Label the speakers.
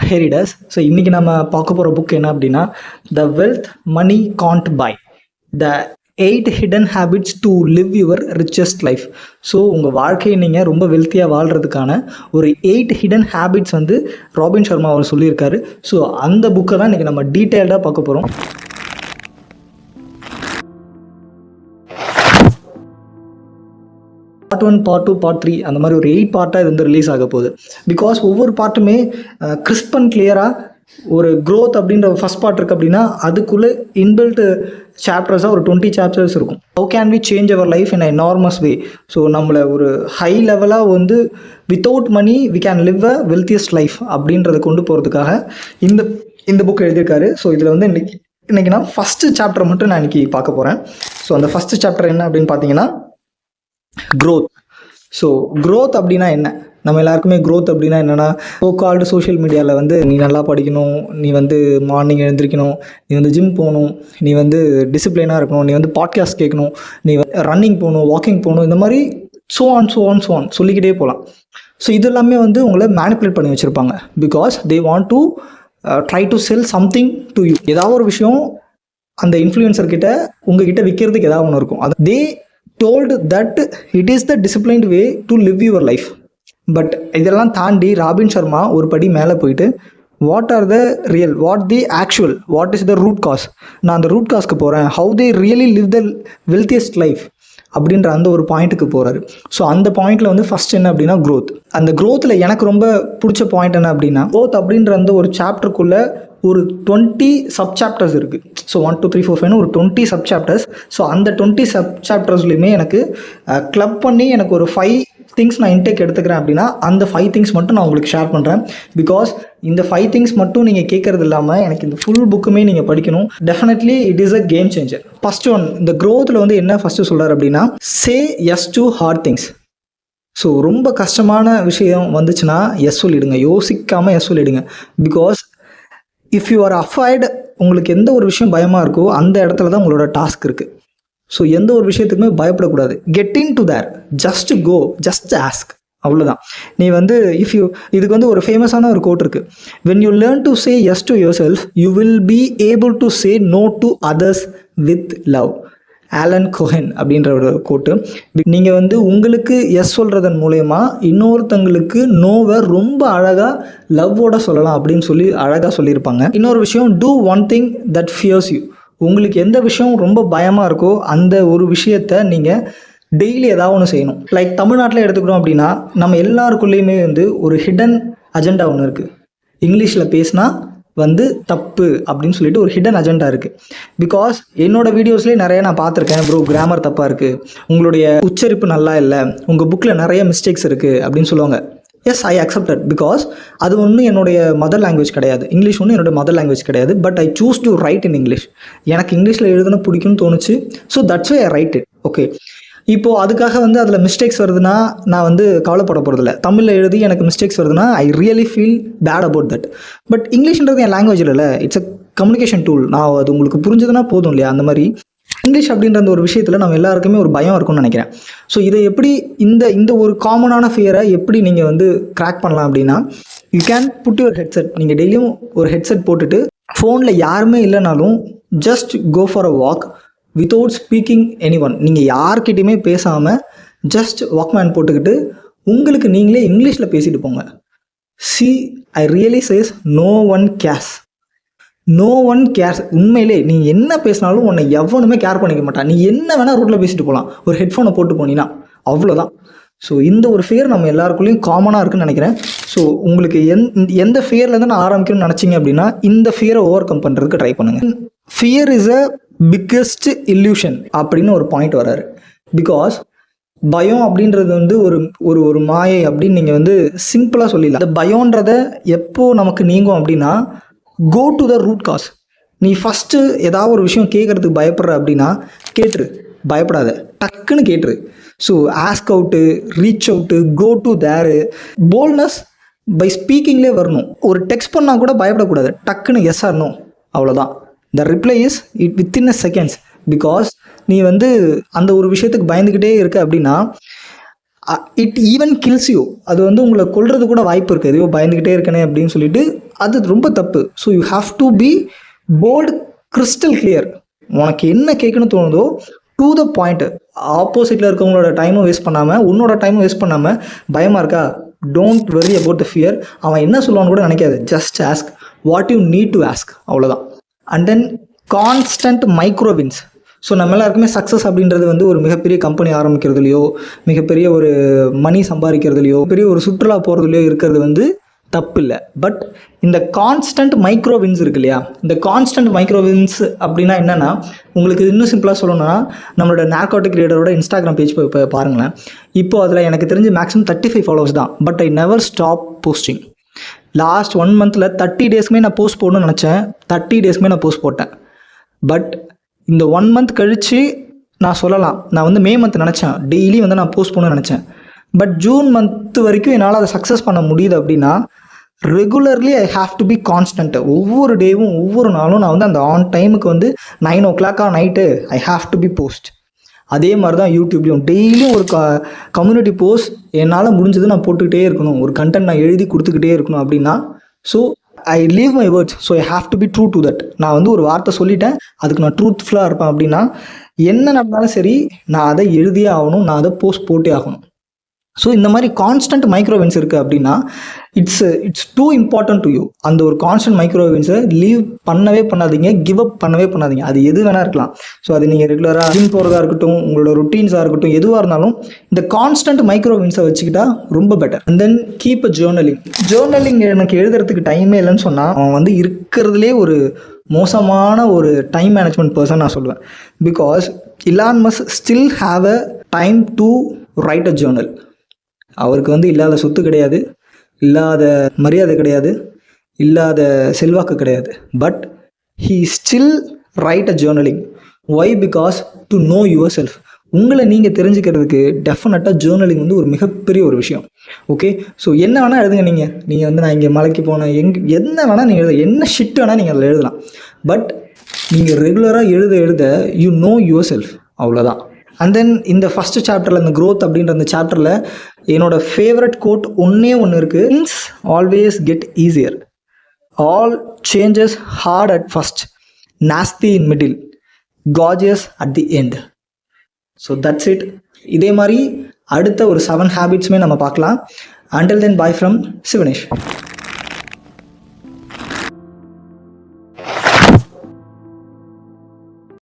Speaker 1: Here it is. So இன்றைக்கி நம்ம பார்க்க போகிற புக் என்ன அப்படின்னா the wealth money can't buy the 8 hidden habits to live your richest life. So உங்கள் வாழ்க்கையை நீங்கள் ரொம்ப வெல்த்தியாக வாழ்கிறதுக்கான ஒரு 8 ஹிடன் ஹேபிட்ஸ் வந்து ராபின் சர்மா அவர் சொல்லியிருக்காரு. ஸோ அந்த புக்கை தான் இன்றைக்கி நம்ம டீட்டெயில்டாக பார்க்க போகிறோம். பார்ட் 1, பார்ட் 2, பார்ட் 3 அந்த மாதிரி ஒரு 8 பார்ட்டாக இது வந்து ரிலீஸ் ஆக போகுது. பிகாஸ் ஒவ்வொரு பார்ட்டுமே கிறிஸ்ப் அண்ட் கிளியராக ஒரு க்ரோத் அப்படின்ற ஃபஸ்ட் பார்ட் இருக்குது அப்படின்னா அதுக்குள்ளே இன்பில்ட் சாப்டர்ஸாக ஒரு 20 சாப்டர்ஸ் இருக்கும். How can we change our life in a enormous way. So நம்மளை ஒரு ஹை லெவலாக வந்து without money we can live a wealthiest life அப்படின்றத கொண்டு போகிறதுக்காக இந்த புக் எழுதியிருக்காரு. ஸோ இதில் வந்து இன்றைக்கி நான் ஃபஸ்ட்டு சாப்டர் மட்டும் நான் இன்றைக்கி பார்க்க போகிறேன். ஸோ அந்த ஃபஸ்ட்டு சாப்டர் என்ன அப்படின்னு பார்த்தீங்கன்னா க்ரோத். ஸோ க்ரோத் அப்படின்னா என்ன? நம்ம எல்லாருக்குமே க்ரோத் அப்படின்னா என்னென்னா, கால்டு சோஷியல் மீடியாவில் வந்து நீ நல்லா படிக்கணும், நீ வந்து மார்னிங் எழுந்திரிக்கணும், நீ வந்து ஜிம் போகணும், நீ வந்து டிசிப்ளினாக இருக்கணும், நீ வந்து பாட்காஸ்ட் கேட்கணும், நீ ரன்னிங் போகணும், வாக்கிங் போகணும், இந்த மாதிரி ஸோ ஆன் சொல்லிக்கிட்டே போகலாம். ஸோ இது எல்லாமே வந்து உங்களை மேனிப்புலேட் பண்ணி வச்சுருப்பாங்க. Because they want to try to sell something to you. ஏதாவது ஒரு விஷயம் அந்த இன்ஃப்ளூயன்சர்கிட்ட உங்ககிட்ட விற்கிறதுக்கு ஏதாவது ஒன்று இருக்கும். அது தே told that it is the disciplined way to live your life. But இதெல்லாம் தாண்டி ராபின் சர்மா ஒரு படி மேலே போயிட்டு what are the real, what the actual, what is the root cause, நான் அந்த ரூட் காஸ்க்கு போகிறேன், how they really live the wealthiest life அப்படின்ற அந்த ஒரு பாயிண்ட்டுக்கு போகிறாரு. ஸோ அந்த பாயிண்டில் வந்து ஃபஸ்ட் என்ன அப்படின்னா க்ரோத். அந்த க்ரோத்தில் எனக்கு ரொம்ப பிடிச்ச பாயிண்ட் என்ன அப்படின்னா, க்ரோத் அப்படின்ற அந்த ஒரு சாப்டருக்குள்ளே ஒரு 20 சப் சாப்டர்ஸ் இருக்குது. ஸோ 1 2 3 4 5 ஒரு 20 சப் சாப்டர்ஸ். ஸோ அந்த 20 சப் சாப்டர்ஸ்லையுமே எனக்கு கிளப் பண்ணி எனக்கு ஒரு 5 திங்ஸ் நான் இன்டேக் எடுத்துக்கிறேன் அப்படின்னா அந்த 5 திங்ஸ் மட்டும் நான் உங்களுக்கு ஷேர் பண்ணுறேன். பிகாஸ் இந்த 5 திங்ஸ் மட்டும் நீங்கள் கேட்கறது இல்லாமல் எனக்கு இந்த ஃபுல் புக்குமே நீங்கள் படிக்கணும். Definitely it is a game changer. First one, இந்த க்ரோத்தில் வந்து என்ன ஃபஸ்ட்டு சொல்கிறார் அப்படின்னா, say yes to hard things. So ரொம்ப கஷ்டமான விஷயம் வந்துச்சுன்னா எஸ் சொல்லிவிடுங்க, யோசிக்காமல் எஸ் சொல்லிவிடுங்க. Because if you are afraid, உங்களுக்கு எந்த ஒரு விஷயம் பயமாக இருக்கோ அந்த இடத்துல தான் உங்களோட டாஸ்க் இருக்குது. ஸோ எந்த ஒரு விஷயத்துக்குமே பயப்படக்கூடாது. Get in to there, just go, just ask, அவ்வளோதான். நீ வந்து இதுக்கு வந்து ஒரு ஃபேமஸான ஒரு கோட் இருக்குது, when you learn to say yes to yourself you will be able to say no to others with love. Alan Cohen அப்படின்ற ஒரு கோட்டு. நீங்கள் வந்து உங்களுக்கு எஸ் சொல்கிறதன் மூலயமா இன்னொருத்தங்களுக்கு நோவை ரொம்ப அழகாக லவ்வோட சொல்லலாம் அப்படின்னு சொல்லி அழகாக சொல்லியிருப்பாங்க. இன்னொரு விஷயம், do one thing that fears you. உங்களுக்கு எந்த விஷயம் ரொம்ப பயமாக இருக்கோ அந்த ஒரு விஷயத்தை நீங்கள் டெய்லி ஏதாவது ஒன்று செய்யணும். லைக் தமிழ்நாட்டில் எடுத்துக்கிறோம் அப்படின்னா நம்ம எல்லாருக்குள்ளேயுமே வந்து ஒரு ஹிடன் அஜெண்டா ஒன்று இருக்குது. இங்கிலீஷில் பேசினா வந்து தப்பு அப்படின்னு சொல்லிட்டு ஒரு ஹிடன் அஜெண்டா இருக்குது. பிகாஸ் என்னோடய வீடியோஸ்லேயே நிறைய நான் பார்த்துருக்கேன், ப்ரோ கிராமர் தப்பாக இருக்குது, உங்களுடைய உச்சரிப்பு நல்லா இல்லை, உங்கள் புக்கில் நிறைய மிஸ்டேக்ஸ் இருக்குது அப்படின்னு சொல்லுவாங்க. S, I accepted. பிகாஸ் அது ஒன்றும் என்னுடைய மதர் லாங்குவேஜ் கிடையாது, இங்கிலீஷ் ஒன்றும் என்னோடய மதர் லாங்குவேஜ் கிடையாது. But I choose to write in English. எனக்கு இங்கிலீஷில் எழுதுன பிடிக்கும்னு தோணுச்சு. So that's why I write it. Okay, இப்போது அதுக்காக வந்து அதில் மிஸ்டேக்ஸ் வருதுன்னா நான் வந்து கவலைப்பட போகிறதில்ல. தமிழில் எழுதி எனக்கு மிஸ்டேக்ஸ் வருதுன்னா I really feel bad about that. But இங்கிலீஷ்ன்றது என் லாங்குவேஜில் இல்லை, இட்ஸ் அ கம்யூனிகேஷன் டூல். நான் அது உங்களுக்கு புரிஞ்சதுன்னா போதும் இல்லையா? அந்த மாதிரி இங்கிலீஷ் அப்படின்ற அந்த ஒரு விஷயத்தில் நம்ம எல்லாருக்குமே ஒரு பயம் இருக்கும்னு நினைக்கிறேன். ஸோ இதை எப்படி இந்த ஒரு காமனான ஃபியரை எப்படி நீங்கள் வந்து கிராக் பண்ணலாம் அப்படின்னா, you can put your headset. நீங்கள் டெய்லியும் ஒரு ஹெட்செட் போட்டுட்டு ஃபோனில் யாருமே இல்லைனாலும் just go for a walk without speaking anyone. நீங்கள் யார்கிட்டையுமே பேசாமல் ஜஸ்ட் வாக்மேன் போட்டுக்கிட்டு உங்களுக்கு நீங்களே இங்கிலீஷில் பேசிட்டு போங்க. See, I really says no one cares. No one cares. உண்மையிலே நீங்கள் என்ன பேசினாலும் உன்னை எவனுமே கேர் பண்ணிக்க மாட்டான். நீ என்ன வேணால் ரோட்டில் பேசிட்டு போகலாம், ஒரு ஹெட்ஃபோனை போட்டு போனீங்கன்னா அவ்வளோதான். ஸோ இந்த ஒரு ஃபியர் நம்ம எல்லாருக்குள்ளேயும் காமனாக இருக்குன்னு நினைக்கிறேன். ஸோ உங்களுக்கு எந்த ஃபியர்லேருந்து நான் ஆரம்பிக்கணும்னு நினச்சிங்க அப்படின்னா இந்த ஃபியரை ஓவர் கம் பண்ணுறதுக்கு ட்ரை பண்ணுங்கள். Fear is a biggest illusion அப்படின்னு ஒரு பாயிண்ட் வராரு. பிகாஸ் பயம் அப்படின்றது வந்து ஒரு மாயை அப்படின்னு நீங்கள் வந்து சிம்பிளாக சொல்லிடலாம். அந்த பயம்ன்றதை எப்போ நமக்கு நீங்கும் அப்படின்னா, go to the root cause. நீ ஃபஸ்ட்டு ஏதாவது ஒரு விஷயம் கேட்குறதுக்கு பயப்படுற அப்படின்னா கேட்டுரு, பயப்படாத, டக்குன்னு கேட்டுரு. So ask out, reach out, go to there. Boldness by ஸ்பீக்கிங்லேயே வரணும். ஒரு டெக்ஸ்ட் பண்ணால் கூட பயப்படக்கூடாது, டக்குன்னு எஸ் ஆர் நோ, அவ்வளோதான். த reply is it within a seconds. Because நீ வந்து அந்த ஒரு விஷயத்துக்கு பயந்துக்கிட்டே இருக்க அப்படின்னா இட் ஈவன் கில்ஸ் யூ. அது வந்து உங்களை கொல்றது கூட வாய்ப்பு இருக்குது. எதையோ பயந்துக்கிட்டே இருக்கனே அப்படின்னு சொல்லிட்டு அது ரொம்ப தப்பு. So you have to B bolt, crystal clear. உனக்கு என்ன கேட்கணும்னு தோணுதோ டு த பாயிண்ட். ஆப்போசிட்டில் இருக்கவங்களோட டைமும் வேஸ்ட் பண்ணாமல், உன்னோட டைமும் வேஸ்ட் பண்ணாமல், பயமாக இருக்கா, don't worry about the fear. அவன் என்ன சொல்லுவான்னு கூட நினைக்காது. Just ask what you need to ask, அவ்வளோதான். And then constant micro wins. So நம்ம எல்லாருக்குமே சக்ஸஸ் அப்படின்றது வந்து ஒரு மிகப்பெரிய கம்பெனி ஆரம்பிக்கிறதுலையோ, மிகப்பெரிய ஒரு மணி சம்பாதிக்கிறதுலையோ, பெரிய ஒரு சுற்றுலா போகிறதுலையோ இருக்கிறது வந்து தப்பு இல்லை. பட் இந்த கான்ஸ்டன்ட் மைக்ரோ வின்ஸ் இருக்கு இல்லையா, இந்த கான்ஸ்டன்ட் மைக்ரோ வின்ஸ் அப்படின்னா என்னென்னா, உங்களுக்கு இன்னும் சிம்பிளாக சொல்லணும்னா, நம்மளோட நார்கோட்டிக் ரீடரோட இன்ஸ்டாகிராம் பேஜ் இப்போ பாருங்களேன். இப்போது அதில் எனக்கு தெரிஞ்சு மேக்ஸிமம் 35 ஃபாலோவர்ஸ் தான். But I never stop posting. Last 1 மந்தில் 30 டேஸ்க்குமே நான் போஸ்ட் போடணும்னு நினச்சேன். 30 டேஸ்க்குமே நான் போஸ்ட் போட்டேன். பட் இந்த 1 மந்த் கழித்து நான் சொல்லலாம், நான் வந்து மே மந்த் நினச்சேன் டெய்லி வந்து நான் போஸ்ட் பண்ணணும்னு நினச்சேன். பட் ஜூன் மந்த் வரைக்கும் என்னால் அதை சக்ஸஸ் பண்ண முடியுது. அப்படின்னா regularly I have to be constant. ஒவ்வொரு டேவும் ஒவ்வொரு நாளும் நான் வந்து அந்த ஆன் டைமுக்கு வந்து 9 o'clock night I have to be post. அதே மாதிரி தான் யூடியூப்லேயும் டெய்லியும் ஒரு கம்யூனிட்டி போஸ்ட் என்னால் முடிஞ்சது நான் போட்டுக்கிட்டே இருக்கணும், ஒரு கண்டென்ட் நான் எழுதி கொடுத்துக்கிட்டே இருக்கணும் அப்படின்னா. So I leave my words, so I have to be true to that. நான் வந்து ஒரு வார்த்தை சொல்லிட்டேன், அதுக்கு நான் ட்ரூத்ஃபுல்லாக இருப்பேன். அப்படின்னா என்ன நடந்தாலும் சரி, நான் அதை எழுதியே ஆகணும், நான் அதை போஸ்ட் போட்டே ஆகணும். ஸோ இந்த மாதிரி கான்ஸ்டன்ட் மைக்ரோவின்ஸ் இருக்குது அப்படின்னா it's too important to you. அந்த ஒரு கான்ஸ்டன்ட் மைக்ரோவின்ஸை லீவ் பண்ணவே பண்ணாதீங்க, கிவ் அப் பண்ணவே பண்ணாதீங்க. அது எது வேணா இருக்கலாம். ஸோ அது நீங்கள் ரெகுலராக ஜிம் போகிறதா இருக்கட்டும், உங்களோட ரொட்டீன்ஸாக இருக்கட்டும், எதுவாக இருந்தாலும் இந்த கான்ஸ்டன்ட் மைக்ரோவின்ஸை வச்சுக்கிட்டா ரொம்ப better. And then keep a journaling. எனக்கு எழுதுறதுக்கு டைமே இல்லைன்னு சொன்னால் அவன் வந்து இருக்கிறதுலே ஒரு மோசமான ஒரு டைம் மேனேஜ்மெண்ட் பர்சன் நான் சொல்லுவேன். Because Elon Musk still have a time to right a Journal. அவருக்கு வந்து இல்லாத சொத்து கிடையாது, இல்லாத மரியாதை கிடையாது, இல்லாத செல்வாக்கு கிடையாது. But he still write a journaling. Why? Because to know yourself. உங்களை நீங்கள் தெரிஞ்சுக்கிறதுக்கு டெஃபினட்டாக ஜேர்னலிங் வந்து ஒரு மிகப்பெரிய ஒரு விஷயம். ஓகே, ஸோ என்ன வேணால் எழுதுங்க. நீங்கள் வந்து நான் இங்கே மலைக்கு போனேன், என்ன வேணால் நீங்கள் எழுத, என்ன ஷிட் வேணால் நீங்கள் அதில் எழுதலாம். பட் நீங்கள் ரெகுலராக எழுத யூ நோ யுவர் செல்ஃப், அவ்வளோதான். அண்ட் தென் இந்த ஃபஸ்ட்டு சாப்டரில், இந்த க்ரோத் அப்படின்ற அந்த சாப்டரில் என்னோடய ஃபேவரட் கோட் ஒன்றே இருக்குது. Things always get easier, all changes hard at first, nasty in middle, gorgeous at the end. So that's it. இதே மாதிரி அடுத்த ஒரு 7 ஹேபிட்ஸுமே நம்ம பார்க்கலாம். Until then, bye from Sivanesh.